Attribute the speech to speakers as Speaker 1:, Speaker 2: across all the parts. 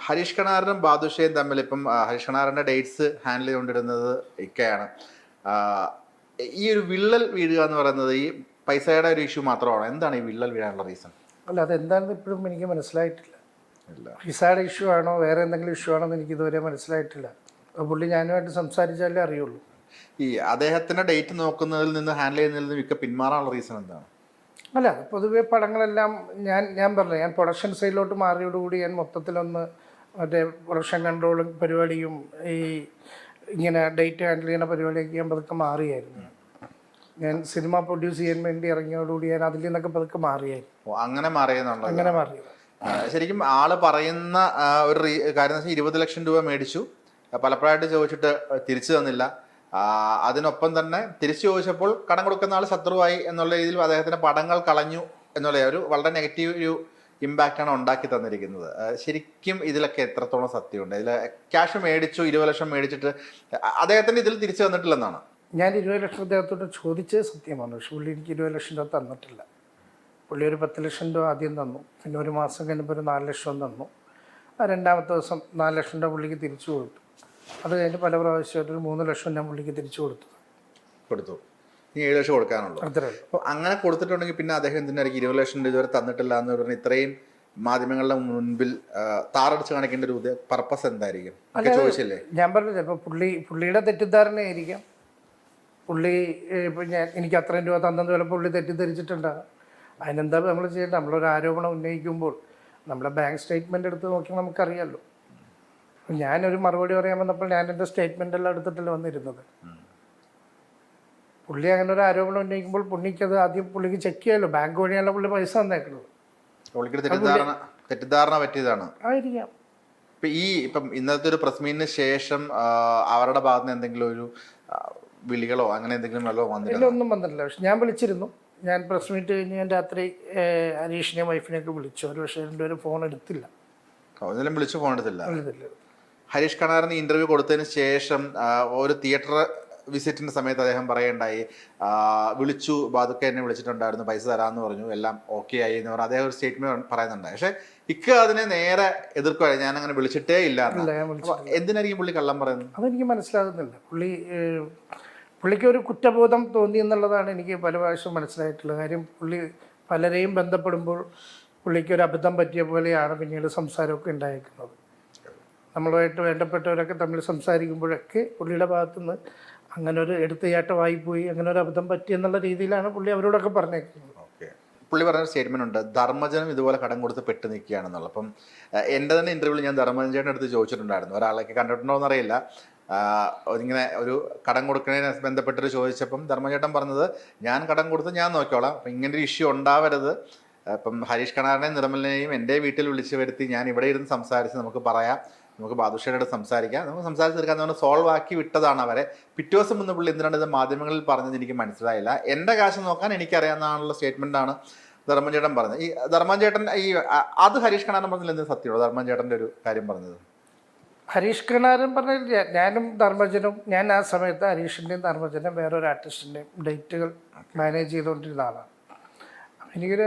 Speaker 1: ഹരീഷ് കണാറിനും ബാദുഷയും തമ്മിൽ ഇപ്പം Harish കണാറിന്റെ dates handle ചെയ്തുകൊണ്ടിരുന്നത് ഇക്കയാണ്. ഈ ഒരു വിള്ളൽ വീഴുക എന്ന് പറയുന്നത് ഈ പൈസയുടെ ഒരു ഇഷ്യൂ മാത്രമാണോ? എന്താണ് ഈ വിള്ളൽ വീഴാനുള്ള റീസൺ?
Speaker 2: അല്ല, അതെന്താണെന്ന് ഇപ്പോഴും എനിക്ക് മനസ്സിലായിട്ടില്ല.
Speaker 1: ഇല്ല,
Speaker 2: വിസയുടെ ഇഷ്യൂ ആണോ വേറെ എന്തെങ്കിലും ഇഷ്യൂ ആണോ എന്ന് എനിക്ക് ഇതുവരെ മനസ്സിലായിട്ടില്ല. പുള്ളി ഞാനുമായിട്ട് സംസാരിച്ചാലേ അറിയുള്ളൂ.
Speaker 1: ഈ അദ്ദേഹത്തിന്റെ ഡേറ്റ് നോക്കുന്നതിൽ നിന്ന് ഹാൻഡിൽ ചെയ്യുന്നതിൽ നിന്ന് മിക്ക പിന്മാറാനുള്ള റീസൺ എന്താണ്?
Speaker 2: അല്ല, പൊതുവേ പടങ്ങളെല്ലാം ഞാൻ പറഞ്ഞു, ഞാൻ പ്രൊഡക്ഷൻ സൈഡിലോട്ട് മാറിയോടുകൂടി ഞാൻ മൊത്തത്തിലൊന്ന് മറ്റേ പ്രൊഡക്ഷൻ കൺട്രോളും പരിപാടിയും ഈ ഇങ്ങനെ ഡേറ്റ് ഹാൻഡിൽ ചെയ്യുന്ന പരിപാടിയൊക്കെ ഞാൻ പതുക്കെ മാറിയായിരുന്നു. ഞാൻ സിനിമ പ്രൊഡ്യൂസ് ചെയ്യാൻ വേണ്ടി ഇറങ്ങിയോടുകൂടി ഞാൻ അതിൽ നിന്നൊക്കെ പതുക്കെ മാറിയായിരുന്നു.
Speaker 1: അങ്ങനെ മാറിയെന്നുള്ളത്
Speaker 2: അങ്ങനെ മാറിയത്
Speaker 1: ശരിക്കും ആള് പറയുന്ന ഒരു കാര്യം 20 ലക്ഷം രൂപ മേടിച്ചു, പലപ്പോഴായിട്ട് ചോദിച്ചിട്ട് തിരിച്ചു തന്നില്ല. അതിനൊപ്പം തന്നെ തിരിച്ചു ചോദിച്ചപ്പോൾ കടം കൊടുക്കുന്ന ആൾ ശത്രുവായി എന്നുള്ള രീതിയിൽ അദ്ദേഹത്തിന്റെ പടങ്ങൾ കളഞ്ഞു എന്നുള്ള ഒരു വളരെ നെഗറ്റീവ് ഒരു ഇമ്പാക്റ്റാണ് ഉണ്ടാക്കി തന്നിരിക്കുന്നത്. ശരിക്കും ഇതിലൊക്കെ എത്രത്തോളം സത്യമുണ്ട്? ഇതിൽ ക്യാഷ് മേടിച്ചു, 20 ലക്ഷം മേടിച്ചിട്ട് അദ്ദേഹത്തിന്റെ ഇതിൽ തിരിച്ചു തന്നിട്ടില്ലെന്നാണ്.
Speaker 2: ഞാൻ 20 ലക്ഷം അദ്ദേഹത്തോട് ചോദിച്ചത് സത്യമാണ്. പക്ഷെ പുള്ളി എനിക്ക് 20 ലക്ഷം രൂപ തന്നിട്ടില്ല. പുള്ളി ഒരു 10 ലക്ഷം രൂപ ആദ്യം തന്നു, പിന്നെ ഒരു മാസം കഴിഞ്ഞപ്പോൾ ഒരു 4 ലക്ഷം തന്നു. രണ്ടാമത്തെ ദിവസം 4 ലക്ഷം രൂപ പുള്ളിക്ക് തിരിച്ചു കൊടുത്തു. അത് കഴിഞ്ഞ് പല പ്രാവശ്യമായിട്ട് ഒരു 3 ലക്ഷം ഞാൻ പുള്ളിക്ക് തിരിച്ചു കൊടുത്തു.
Speaker 1: ഇനി 7 ലക്ഷം കൊടുക്കാനുള്ളൂ.
Speaker 2: അത്രേ.
Speaker 1: അപ്പോൾ അങ്ങനെ കൊടുത്തിട്ടുണ്ടെങ്കിൽ പിന്നെ അദ്ദേഹം എന്തിനായിരിക്കും 20 ലക്ഷം രൂപ ഇതുവരെ തന്നിട്ടില്ല എന്ന് പറഞ്ഞാൽ ഇത്രയും മാധ്യമങ്ങളുടെ മുൻപിൽ താറടിച്ച് കാണിക്കേണ്ട ഒരു പർപ്പസ് എന്തായിരിക്കും? ചോദിച്ചില്ലേ?
Speaker 2: ഞാൻ പറഞ്ഞില്ല, ഇപ്പോൾ പുള്ളിയുടെ തെറ്റിദ്ധാരണയായിരിക്കാം. പുള്ളി ഇപ്പം എനിക്ക് അത്രയും രൂപ തന്നെന്ന് ചിലപ്പോൾ പുള്ളി തെറ്റിദ്ധരിച്ചിട്ടുണ്ടാകും. അതിനെന്താ നമ്മൾ ചെയ്യേണ്ടത്? നമ്മളൊരു ആരോപണം ഉന്നയിക്കുമ്പോൾ നമ്മളെ ബാങ്ക് സ്റ്റേറ്റ്മെൻറ്റ് എടുത്ത് നോക്കിയാൽ നമുക്കറിയാമല്ലോ. ഞാനൊരു മറുപടി പറയാൻ വന്നപ്പോൾ ഞാൻ എൻ്റെ സ്റ്റേറ്റ്മെൻ്റ് എല്ലാം എടുത്തിട്ടല്ലേ വന്നിരുന്നത്. പുള്ളി അങ്ങനെ ഒരു ആരോപണം ഉന്നയിക്കുമ്പോൾ പുള്ളിക്കത് ആദ്യം പുള്ളിക്ക് ചെക്ക് ചെയ്യാമല്ലോ. ബാങ്ക് വഴിയല്ല പുള്ളി പൈസ തന്നേക്കുന്നത്.
Speaker 1: തെറ്റിദ്ധാരണ പറ്റിയതാണ്
Speaker 2: ആയിരിക്കാം.
Speaker 1: ഇപ്പം ഇന്നത്തെ ഒരു പ്രസ് മീറ്റിന് ശേഷം അവരുടെ ഭാഗത്ത് നിന്ന് എന്തെങ്കിലും ഒരു വിളികളോ അങ്ങനെ എന്തെങ്കിലും വന്നില്ല?
Speaker 2: ഒന്നും വന്നിട്ടില്ല. പക്ഷെ ഞാൻ വിളിച്ചിരുന്നു. ഞാൻ പ്രസ് മീറ്റ് കഴിഞ്ഞ് ഞാൻ രാത്രി ഹരീഷിനെയും വൈഫിനെയൊക്കെ വിളിച്ചു. ഒരു പക്ഷേ രണ്ടുപേരും ഫോൺ എടുത്തില്ല.
Speaker 1: വിളിച്ചു ഫോൺ എടുത്തില്ല. ഹരീഷ് കണാറിന് ഇന്റർവ്യൂ കൊടുത്തതിന് ശേഷം ഒരു തിയേറ്റർ വിസിറ്റിന്റെ സമയത്ത് അദ്ദേഹം പറയുണ്ടായി, വിളിച്ചു, ബാദുക്ക എന്നെ വിളിച്ചിട്ടുണ്ടായിരുന്നു, പൈസ തരാമെന്ന് പറഞ്ഞു, എല്ലാം ഓക്കെ ആയി എന്ന് പറഞ്ഞു അദ്ദേഹം ഒരു സ്റ്റേറ്റ്മെന്റ് പറയുന്നുണ്ടായി. പക്ഷെ അതിനെ നേരെ എതിർക്കുകയാണ്, ഞാൻ അങ്ങനെ വിളിച്ചിട്ടേ ഇല്ല. എന്തിനായിരിക്കും പുള്ളി കള്ളം പറയുന്നത്?
Speaker 2: അതെനിക്ക് മനസ്സിലാകുന്നില്ല. പുള്ളിക്ക് ഒരു കുറ്റബോധം തോന്നി എന്നുള്ളതാണ് എനിക്ക് പല പ്രാവശ്യം മനസ്സിലായിട്ടുള്ള കാര്യം. പുള്ളി പലരെയും ബന്ധപ്പെടുമ്പോൾ പുള്ളിക്ക് ഒരു അബദ്ധം പറ്റിയ പോലെയാണ് പിന്നീട് സംസാരമൊക്കെ ഉണ്ടായിരിക്കുന്നത്. നമ്മളുമായിട്ട് വേണ്ടപ്പെട്ടവരൊക്കെ തമ്മിൽ സംസാരിക്കുമ്പോഴൊക്കെ പുള്ളിയുടെ ഭാഗത്തുനിന്ന് അങ്ങനെ ഒരു എടുത്തുചാട്ടമായിപ്പോയി, അങ്ങനെ ഒരു അബദ്ധം പറ്റിയെന്നുള്ള രീതിയിലാണ് പുള്ളി അവരോടൊക്കെ പറഞ്ഞേക്കുന്നത്.
Speaker 1: പുള്ളി പറഞ്ഞ സ്റ്റേറ്റ്മെന്റ് ഉണ്ട്, ധർമ്മജനം ഇതുപോലെ കടം കൊടുത്ത് പെട്ട് നിൽക്കുകയാണെന്നുള്ളത്. അപ്പം എൻ്റെ തന്നെ ഇന്റർവ്യൂവിൽ ഞാൻ ധർമ്മജന്റെ അടുത്ത് ചോദിച്ചിട്ടുണ്ടായിരുന്നു, ഒരാളൊക്കെ കണ്ടിട്ടുണ്ടോ എന്നറിയില്ല, ഇങ്ങനെ ഒരു കടം കൊടുക്കുന്നതിനെ ബന്ധപ്പെട്ടൊരു ചോദിച്ചപ്പം ധർമ്മചേട്ടൻ പറഞ്ഞത്, ഞാൻ കടം കൊടുത്ത് ഞാൻ നോക്കിക്കോളാം, അപ്പം ഇങ്ങനൊരു ഇഷ്യൂ ഉണ്ടാവരുത്. ഇപ്പം ഹരീഷ് കണാറിനെയും നിർമ്മലിനെയും എൻ്റെ വീട്ടിൽ വിളിച്ചു വരുത്തി ഞാൻ ഇവിടെ ഇരുന്ന് സംസാരിച്ച് നമുക്ക് പറയാം, നമുക്ക് ബാദുഷയുടെ സംസാരിക്കാം, നമുക്ക് സംസാരിച്ച് തീർക്കാൻ പറഞ്ഞ് സോൾവ് ആക്കി വിട്ടതാണ് അവരെ. പിറ്റേ ദിവസം മുന്ന് പുള്ളി എന്തിനാണ് ഇത് മാധ്യമങ്ങളിൽ പറഞ്ഞത് എനിക്ക് മനസ്സിലായില്ല, എൻ്റെ കാശ് നോക്കാൻ എനിക്കറിയാവുന്നതാണുള്ള സ്റ്റേറ്റ്മെൻറ്റാണ് ധർമ്മചേട്ടൻ പറഞ്ഞത്. ഈ ധർമ്മചേട്ടൻ അത് ഹരീഷ് കണാരൻ പറഞ്ഞതിൽ എന്ത് സത്യമുള്ളൂ? ധർമ്മചേട്ടൻ്റെ ഒരു കാര്യം പറഞ്ഞത്
Speaker 2: ഹരീഷ് കണാരൻ പറഞ്ഞാൽ ഞാനും ധർമ്മജനും, ഞാൻ ആ സമയത്ത് ഹരീഷിൻ്റെയും ധർമ്മജനും വേറൊരു ആർട്ടിസ്റ്റിൻ്റെയും ഡേറ്റുകൾ മാനേജ് ചെയ്തുകൊണ്ടിരുന്ന ആളാണ്. എനിക്കൊരു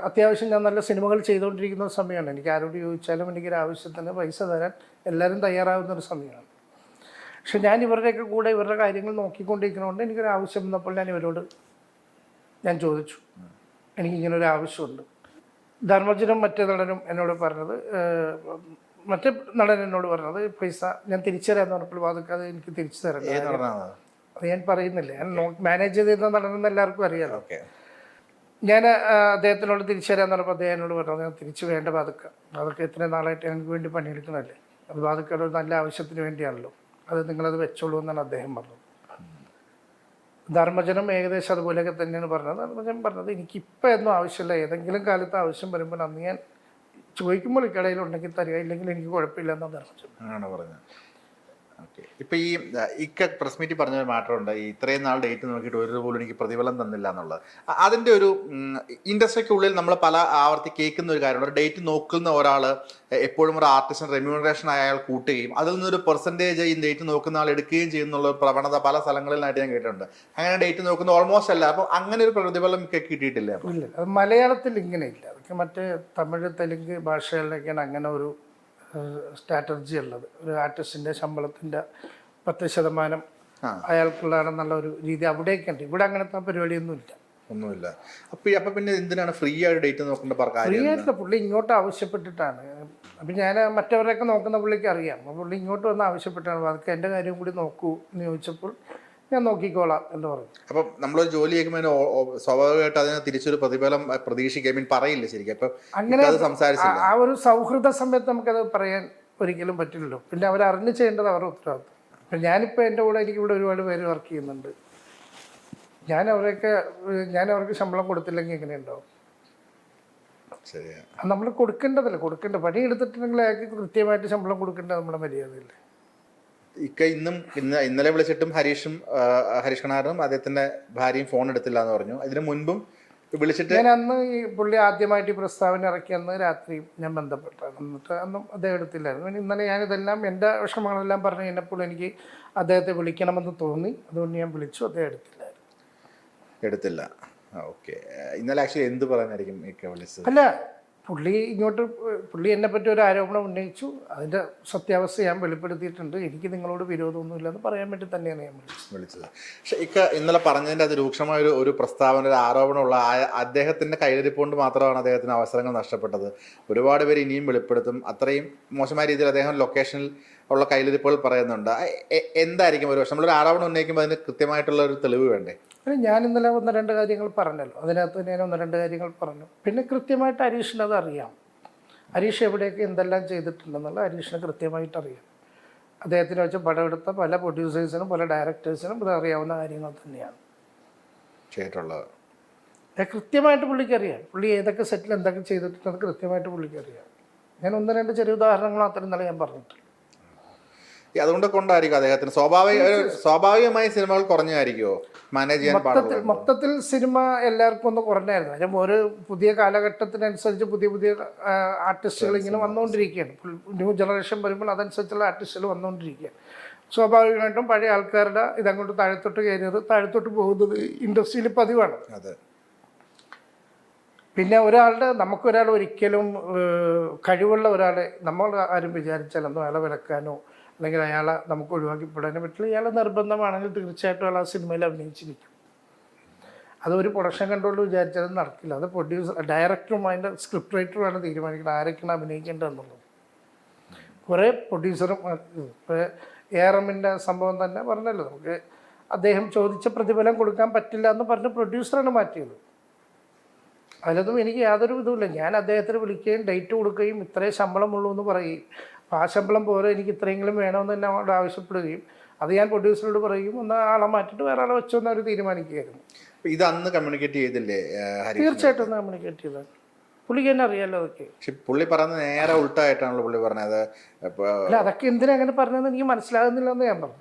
Speaker 2: അത്യാവശ്യം ഞാൻ നല്ല സിനിമകൾ ചെയ്തുകൊണ്ടിരിക്കുന്ന സമയമാണ്. എനിക്ക് ആരോട് ചോദിച്ചാലും എനിക്കൊരു ആവശ്യത്തിന് പൈസ തരാൻ എല്ലാവരും തയ്യാറാകുന്നൊരു സമയമാണ്. പക്ഷെ ഞാൻ ഇവരുടെയൊക്കെ കൂടെ ഇവരുടെ കാര്യങ്ങൾ നോക്കിക്കൊണ്ടിരിക്കുന്നതുകൊണ്ട് എനിക്കൊരു ആവശ്യം വന്നപ്പോൾ ഞാൻ ഇവരോട് ചോദിച്ചു, എനിക്കിങ്ങനൊരു ആവശ്യമുണ്ട്. ധർമ്മജനും മറ്റേ നടനും എന്നോട് പറഞ്ഞത്, മറ്റേ നടൻ എന്നോട് പറഞ്ഞത് പൈസ ഞാൻ തിരിച്ചു തരാമെന്ന് പറഞ്ഞപ്പോൾ അതൊക്കെ അത് എനിക്ക് തിരിച്ചു തരണം. അത് ഞാൻ പറയുന്നില്ല, ഞാൻ മാനേജ് ചെയ്തിരുന്ന നടനെന്ന് എല്ലാവർക്കും അറിയാമല്ലോ. ഞാൻ അദ്ദേഹത്തിനോട് തിരിച്ചു തരാമെന്ന് പറഞ്ഞപ്പോൾ അദ്ദേഹം എന്നോട് പറഞ്ഞത്, ഞാൻ തിരിച്ചു വേണ്ട അതൊക്കെ ഇത്രയും നാളായിട്ട് എനിക്ക് വേണ്ടി പണിയെടുക്കണമല്ലേ, അത് ബാധക്കയുടെ ഒരു നല്ല ആവശ്യത്തിന് വേണ്ടിയാണല്ലോ, അത് നിങ്ങളത് വെച്ചോളൂ എന്നാണ് അദ്ദേഹം പറഞ്ഞത്. ധർമ്മജനം ഏകദേശം അതുപോലെയൊക്കെ തന്നെയാണ് പറഞ്ഞത്. ധർമ്മജൻ പറഞ്ഞത്, എനിക്കിപ്പോൾ ഒന്നും ആവശ്യമില്ല, ഏതെങ്കിലും കാലത്ത് ആവശ്യം വരുമ്പോൾ അന്ന് ഞാൻ ചോദിക്കുമ്പോൾ ഇക്കടയിലുണ്ടെങ്കിൽ തരിക, ഇല്ലെങ്കിൽ എനിക്ക് കുഴപ്പമില്ല എന്നാണ് ധർമ്മജൻ
Speaker 1: പറഞ്ഞത്. ഓക്കെ, ഇപ്പം ഈ പ്രസ് മീറ്റിൽ പറഞ്ഞൊരു മാറ്ററുണ്ട്, ഈ ഇത്രയും നാൾ ഡേറ്റ് നോക്കിയിട്ട് ഒരു പോലും എനിക്ക് പ്രതിഫലം തന്നില്ല എന്നുള്ളത്. അതിൻ്റെ ഒരു ഇൻഡസ്ട്രിക്കുള്ളിൽ നമ്മൾ പല ആവർത്തി കേൾക്കുന്ന ഒരു കാര്യമുണ്ട്, ഒരു ഡേറ്റ് നോക്കുന്ന ഒരാൾ എപ്പോഴും ഒരു ആർട്ടിസ്റ്റിന് റെമ്യൂണറേഷൻ അയാൾ കൂട്ടുകയും അതിൽ നിന്നൊരു പെർസെൻറ്റേജ് ഈ ഡേറ്റ് നോക്കുന്ന ആൾ എടുക്കുകയും ചെയ്യുന്നുള്ള പ്രവണത പല സ്ഥലങ്ങളിലായിട്ട് ഞാൻ കേട്ടിട്ടുണ്ട്. അങ്ങനെ ഡേറ്റ് നോക്കുന്ന ഓൾമോസ്റ്റ് അല്ല. അപ്പം അങ്ങനെ ഒരു പ്രതിഫലം കിട്ടിയിട്ടില്ല?
Speaker 2: ഇല്ല, അത് മലയാളത്തിൽ ഇങ്ങനെ ഇല്ല. അതൊക്കെ മറ്റേ തമിഴ് തെലുങ്ക് ഭാഷകളിലൊക്കെയാണ് അങ്ങനെ ഒരു സ്ട്രാറ്റജി ഉള്ളത്. ഒരു ആർട്ടിസ്റ്റിൻ്റെ ശമ്പളത്തിൻ്റെ 10%
Speaker 1: ആ.
Speaker 2: അയാൾക്കുള്ളതാണെന്നുള്ള ഒരു രീതി അവിടെയൊക്കെ ഉണ്ട്. ഇവിടെ അങ്ങനത്തെ പരിപാടിയൊന്നുമില്ല.
Speaker 1: ഒന്നുമില്ല. അപ്പം പിന്നെ എന്തിനാണ് ഫ്രീ ആയിട്ട് ഡേറ്റ് നോക്കേണ്ട
Speaker 2: ഫ്രീ
Speaker 1: കാര്യം?
Speaker 2: ആയിട്ടില്ല, പുള്ളി ഇങ്ങോട്ട് ആവശ്യപ്പെട്ടിട്ടാണ്. അപ്പം ഞാൻ മറ്റവരെയൊക്കെ നോക്കുന്ന പുള്ളിക്ക് അറിയാം. അപ്പോൾ പുള്ളി ഇങ്ങോട്ട് വന്ന് ആവശ്യപ്പെട്ടാണ്, അതൊക്കെ എൻ്റെ കാര്യം കൂടി നോക്കൂ എന്ന് ചോദിച്ചപ്പോൾ ഞാൻ നോക്കിക്കോളാം എന്ന് പറഞ്ഞു.
Speaker 1: അപ്പം നമ്മളൊരു ജോലി ചെയ്യുമ്പോൾ സ്വാഭാവികമായിട്ട് അതിന് തിരിച്ചൊരു പ്രതിഫലം പ്രതീക്ഷിക്കുക പറയില്ല ശരിക്കും. അപ്പം
Speaker 2: അങ്ങനെ
Speaker 1: അത് സംസാരിച്ചില്ല.
Speaker 2: ആ ഒരു സൗഹൃദ സമയത്ത് നമുക്കത് പറയാൻ ഒരിക്കലും പറ്റില്ലല്ലോ. പിന്നെ അവരറിഞ്ഞ് ചെയ്യേണ്ടത് അവരുടെ ഉത്തരവാദിത്വം. അപ്പം ഞാനിപ്പോൾ എൻ്റെ കൂടെ എനിക്കിവിടെ ഒരുപാട് പേര് വർക്ക് ചെയ്യുന്നുണ്ട്. ഞാൻ അവർക്ക് ശമ്പളം കൊടുത്തില്ലെങ്കിൽ എങ്ങനെയുണ്ടാവും?
Speaker 1: ശരിയാ.
Speaker 2: നമ്മൾ കൊടുക്കേണ്ടതല്ലേ, പണി എടുത്തിട്ടുണ്ടെങ്കിൽ അയാൾക്ക് കൃത്യമായിട്ട് ശമ്പളം കൊടുക്കേണ്ടത് നമ്മുടെ മര്യാദയില്ലേ.
Speaker 1: ഇന്നലെ വിളിച്ചിട്ടും ഹരീഷ് കണാറും അദ്ദേഹത്തിന്റെ ഭാര്യയും ഫോൺ എടുത്തില്ല എന്ന് പറഞ്ഞു. ഇതിനു മുൻപും വിളിച്ചിട്ട്
Speaker 2: ഞാൻ അന്ന് ഈ പുള്ളി ആദ്യമായിട്ട് ഈ പ്രസ്താവന ഇറക്കി അന്ന് രാത്രി ഞാൻ ബന്ധപ്പെട്ടാണ്. എന്നിട്ട് അന്നും അദ്ദേഹം എടുത്തില്ലായിരുന്നു. പിന്നെ ഇന്നലെ ഞാനിതെല്ലാം എൻ്റെ വിഷമങ്ങളെല്ലാം പറഞ്ഞു കഴിഞ്ഞപ്പോൾ എനിക്ക് അദ്ദേഹത്തെ വിളിക്കണമെന്ന് തോന്നി. അതുകൊണ്ട് ഞാൻ വിളിച്ചു. അദ്ദേഹം
Speaker 1: എടുത്തില്ല. ഓക്കെ. ഇന്നലെ ആക്ച്വലി എന്ത് പറയാനായിരിക്കും വിളിച്ചത്?
Speaker 2: അല്ല, പുള്ളി എന്നെ പറ്റി ഒരു ആരോപണം ഉന്നയിച്ചു. അതിൻ്റെ സത്യാവസ്ഥ ഞാൻ വെളിപ്പെടുത്തിയിട്ടുണ്ട്. എനിക്ക് നിങ്ങളോട് വിരോധമൊന്നുമില്ലെന്ന് പറയാൻ വേണ്ടി തന്നെയാണ് ഞാൻ
Speaker 1: വിളിച്ചത്. പക്ഷെ ഇന്നലെ പറഞ്ഞതിൻ്റെ അത് രൂക്ഷമായ ഒരു പ്രസ്താവന, ഒരു ആരോപണമുള്ള അദ്ദേഹത്തിൻ്റെ കയ്യിലിരിപ്പുകൊണ്ട് മാത്രമാണ് അദ്ദേഹത്തിന് അവസരങ്ങൾ നഷ്ടപ്പെട്ടത്. ഒരുപാട് പേര് ഇനിയും വെളിപ്പെടുത്തും. അത്രയും മോശമായ രീതിയിൽ അദ്ദേഹം ലൊക്കേഷനിൽ ഉള്ള കയ്യിലിരിപ്പുകൾ പറയുന്നുണ്ട്. എന്തായിരിക്കും ഒരു പക്ഷെ നമ്മളൊരു ആരോപണം ഉന്നയിക്കുമ്പോൾ അതിന് കൃത്യമായിട്ടുള്ള ഒരു തെളിവ് വേണ്ടേ?
Speaker 2: ഞാൻ ഇന്നലെ 1-2 കാര്യങ്ങൾ പറഞ്ഞല്ലോ. അതിനകത്ത് ഞാൻ 1-2 കാര്യങ്ങൾ പറഞ്ഞു. പിന്നെ കൃത്യമായിട്ട് ഹരീഷിന് അത് അറിയാം. ഹരീഷ് എവിടെയൊക്കെ എന്തെല്ലാം ചെയ്തിട്ടുണ്ടെന്നുള്ള ഹരീഷിന് കൃത്യമായിട്ട് അറിയാം. അദ്ദേഹത്തിന് വെച്ച് പടമെടുത്ത പല പ്രൊഡ്യൂസേഴ്സിനും പല ഡയറക്ടേഴ്സിനും ഇത് അറിയാവുന്ന കാര്യങ്ങൾ തന്നെയാണ്
Speaker 1: ചെയ്തിട്ടുള്ളത്.
Speaker 2: കൃത്യമായിട്ട് പുള്ളിക്കറിയാം. പുള്ളി ഏതൊക്കെ സെറ്റിൽ എന്തൊക്കെ ചെയ്തിട്ടുണ്ടെന്ന് കൃത്യമായിട്ട് പുള്ളിക്കറിയാം. ഞാൻ 1-2 ചെറിയ ഉദാഹരണങ്ങൾ മാത്രം ഇന്നലെ ഞാൻ പറഞ്ഞിട്ടുള്ളൂ.
Speaker 1: അതുകൊണ്ട് കൊണ്ടായിരിക്കും അദ്ദേഹത്തിന് സ്വാഭാവികമായി സിനിമകൾ കുറഞ്ഞായിരിക്കുമോ മാനേജ് ചെയ്യാൻ?
Speaker 2: മൊത്തത്തിൽ സിനിമ എല്ലാവർക്കും ഒന്ന് കുറഞ്ഞായിരുന്നു. അതിന് ഒരു പുതിയ കാലഘട്ടത്തിനനുസരിച്ച് പുതിയ ആർട്ടിസ്റ്റുകൾ ഇങ്ങനെ വന്നുകൊണ്ടിരിക്കുകയാണ്. ന്യൂ ജനറേഷൻ വരുമ്പോൾ അതനുസരിച്ചുള്ള ആർട്ടിസ്റ്റുകൾ വന്നുകൊണ്ടിരിക്കുകയാണ്. സ്വാഭാവികമായിട്ടും പഴയ ആൾക്കാരുടെ ഇതങ്ങോട്ട് താഴത്തോട്ട് കയറിയത് താഴത്തോട്ട് പോകുന്നത് ഇൻഡസ്ട്രിയിൽ പതിവാണ്. പിന്നെ നമുക്കൊരാൾ ഒരിക്കലും കഴിവുള്ള ഒരാളെ നമ്മൾ ആരും വിചാരിച്ചാലൊന്നും അയാളെ വിലക്കാനോ അല്ലെങ്കിൽ അയാളെ നമുക്ക് ഒഴിവാക്കിപ്പെടാനോ പറ്റില്ല. ഇയാളെ നിർബന്ധമാണെങ്കിൽ തീർച്ചയായിട്ടും അയാൾ ആ സിനിമയിൽ അഭിനയിച്ചിരിക്കും. അതൊരു പ്രൊഡക്ഷൻ കൺട്രോൾ വിചാരിച്ചാലും നടക്കില്ല. അത് ഡയറക്ടറും അതിൻ്റെ സ്ക്രിപ്റ്റ് റൈറ്ററുമാണ് തീരുമാനിക്കുന്നത് ആരൊക്കെയാണ് അഭിനയിക്കേണ്ടതെന്നുള്ളത്. കുറേ പ്രൊഡ്യൂസറും ഇപ്പോൾ ARMൻ്റെ സംഭവം തന്നെ പറഞ്ഞല്ലോ. നമുക്ക് അദ്ദേഹം ചോദിച്ച പ്രതിഫലം കൊടുക്കാൻ പറ്റില്ല എന്ന് പറഞ്ഞ് പ്രൊഡ്യൂസറാണ് മാറ്റിയത്. അതിലൊന്നും എനിക്ക് യാതൊരു ഇതുമില്ല. ഞാൻ അദ്ദേഹത്തിന് വിളിക്കുകയും ഡേറ്റ് കൊടുക്കുകയും ഇത്രയും ശമ്പളമുള്ളൂ എന്ന് പറയുകയും അപ്പോൾ ആ ശമ്പളം പോരെ എനിക്ക് ഇത്രയെങ്കിലും വേണമെന്ന് തന്നെ അവരോട് ആവശ്യപ്പെടുകയും അത് ഞാൻ പ്രൊഡ്യൂസറോട് പറയും ഒന്ന് ആളെ മാറ്റിയിട്ട് വേറെ ആളെ വെച്ചോന്ന് അവർ തീരുമാനിക്കുകയായിരുന്നു.
Speaker 1: ഇത് അന്ന് കമ്മ്യൂണിക്കേറ്റ് ചെയ്തില്ലേ?
Speaker 2: തീർച്ചയായിട്ടും ഒന്ന് കമ്മ്യൂണിക്കേറ്റ് ചെയ്തത്. പുള്ളിക്ക് തന്നെ അറിയാമല്ലോ അതൊക്കെ.
Speaker 1: പക്ഷെ പുള്ളി പറഞ്ഞത് നേരെ ഉൾട്ടായിട്ടാണല്ലോ പുള്ളി പറഞ്ഞത്.
Speaker 2: അല്ല, അതൊക്കെ എന്തിനാ അങ്ങനെ പറഞ്ഞതെന്ന് എനിക്ക് മനസ്സിലാകുന്നില്ല എന്ന് ഞാൻ പറഞ്ഞു.